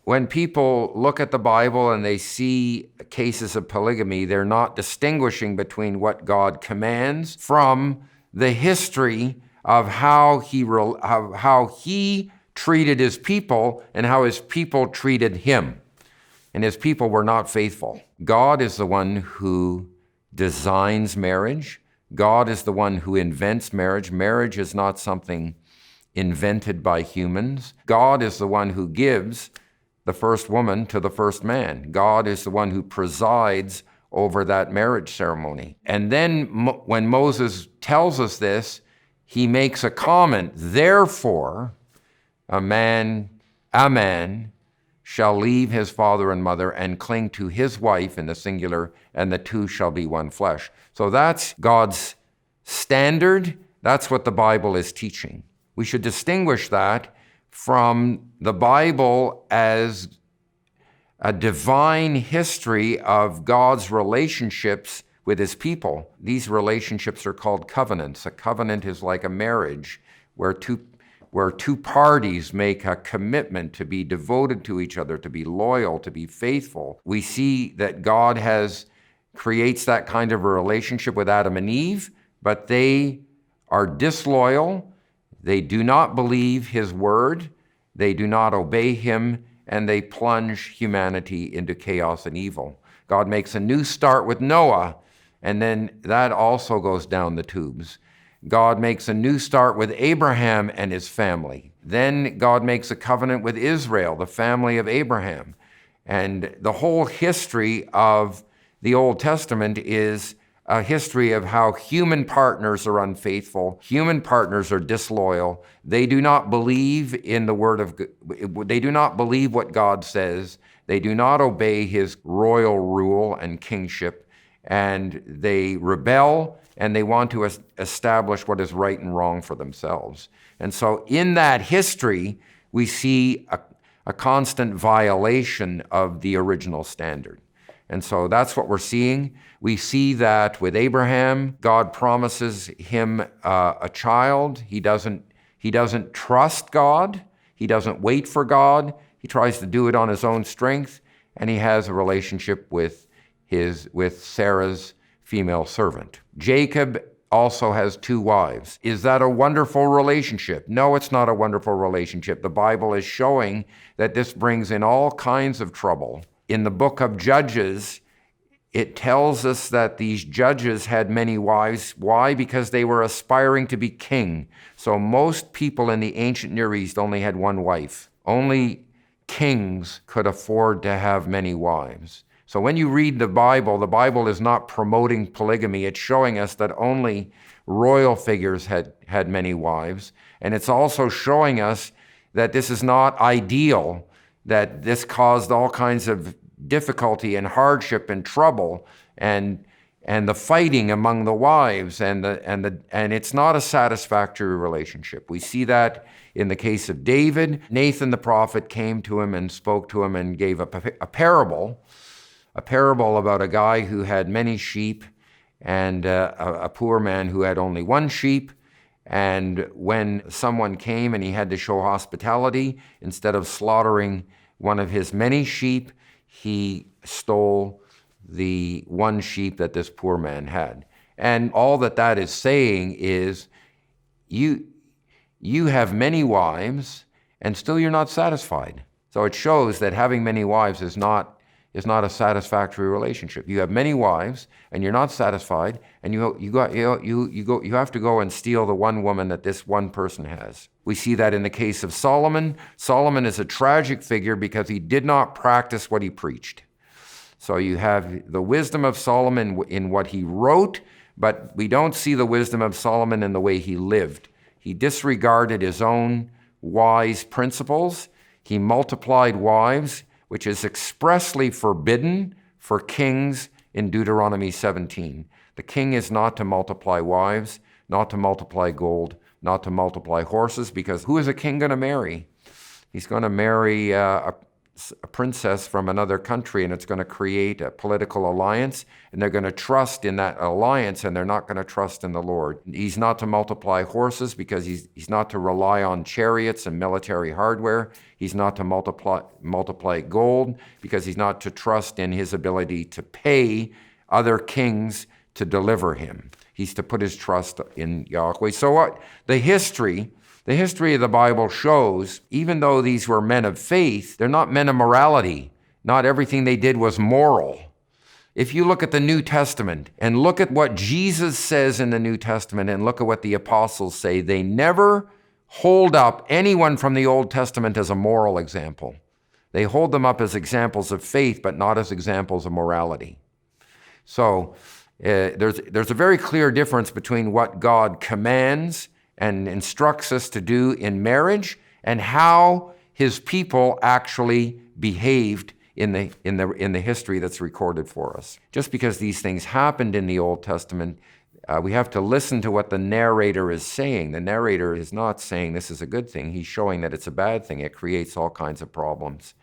when people look at the Bible and they see cases of polygamy, they're not distinguishing between what God commands from the history of how he treated his people and how his people treated him. And his people were not faithful. God is the one who designs marriage. God is the one who invents marriage. Marriage is not something invented by humans. God is the one who gives the first woman to the first man. God is the one who presides over that marriage ceremony. And then when Moses tells us this, he makes a comment, therefore, a man shall leave his father and mother and cling to his wife in the singular, and the two shall be one flesh. So that's God's standard. That's what the Bible is teaching. We should distinguish that from the Bible as a divine history of God's relationships with his people. These relationships are called covenants. A covenant is like a marriage where two parties make a commitment to be devoted to each other, to be loyal, to be faithful. We see that God creates that kind of a relationship with Adam and Eve, but they are disloyal. They do not believe his word. They do not obey him, and they plunge humanity into chaos and evil. God makes a new start with Noah, and then that also goes down the tubes. God makes a new start with Abraham and his family. Then God makes a covenant with Israel, the family of Abraham. And the whole history of the Old Testament is a history of how human partners are unfaithful, human partners are disloyal. They do not believe in the word of God. They do not believe what God says. They do not obey his royal rule and kingship, and they rebel, and they want to establish what is right and wrong for themselves. And so in that history, we see a constant violation of the original standard. And so that's what we're seeing. We see that with Abraham, God promises him a child. He doesn't trust God. He doesn't wait for God. He tries to do it on his own strength, and he has a relationship with Sarah's female servant. Jacob also has 2 wives. Is that a wonderful relationship? No, it's not a wonderful relationship. The Bible is showing that this brings in all kinds of trouble. In the book of Judges, it tells us that these judges had many wives. Why? Because they were aspiring to be king. So most people in the ancient Near East only had one wife. Only kings could afford to have many wives. So when you read the Bible is not promoting polygamy. It's showing us that only royal figures had many wives. And it's also showing us that this is not ideal, that this caused all kinds of difficulty and hardship and trouble and the fighting among the wives and it's not a satisfactory relationship. We see that in the case of David. Nathan the prophet came to him and spoke to him and gave a parable about a guy who had many sheep and a poor man who had only one sheep. And when someone came and he had to show hospitality, instead of slaughtering one of his many sheep, he stole the one sheep that this poor man had. And all that is saying is, you have many wives and still you're not satisfied. So it shows that having many wives is not a satisfactory relationship. You have many wives and you're not satisfied, and you have to go and steal the one woman that this one person has. We see that in the case of Solomon. Solomon is a tragic figure because he did not practice what he preached. So you have the wisdom of Solomon in what he wrote, but we don't see the wisdom of Solomon in the way he lived. He disregarded his own wise principles. He multiplied wives, which is expressly forbidden for kings in Deuteronomy 17. The king is not to multiply wives, not to multiply gold, not to multiply horses, because who is a king going to marry? He's going to marry a princess from another country, and it's going to create a political alliance, and they're going to trust in that alliance, and they're not going to trust in the Lord. He's not to multiply horses because he's not to rely on chariots and military hardware. He's not to multiply gold because he's not to trust in his ability to pay other kings to deliver him. He's to put his trust in Yahweh. So what the history of the Bible shows, even though these were men of faith, they're not men of morality. Not everything they did was moral. If you look at the New Testament and look at what Jesus says in the New Testament and look at what the apostles say, they never hold up anyone from the Old Testament as a moral example. They hold them up as examples of faith, but not as examples of morality. So there's a very clear difference between what God commands and instructs us to do in marriage and how his people actually behaved in the history that's recorded for us. Just because these things happened in the Old Testament, we have to listen to what the narrator is saying. The narrator is not saying this is a good thing. He's showing that it's a bad thing. It creates all kinds of problems,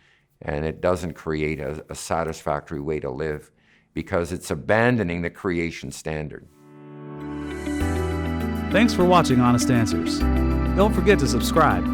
and it doesn't create a satisfactory way to live because it's abandoning the creation standard. Thanks for watching Honest Answers. Don't forget to subscribe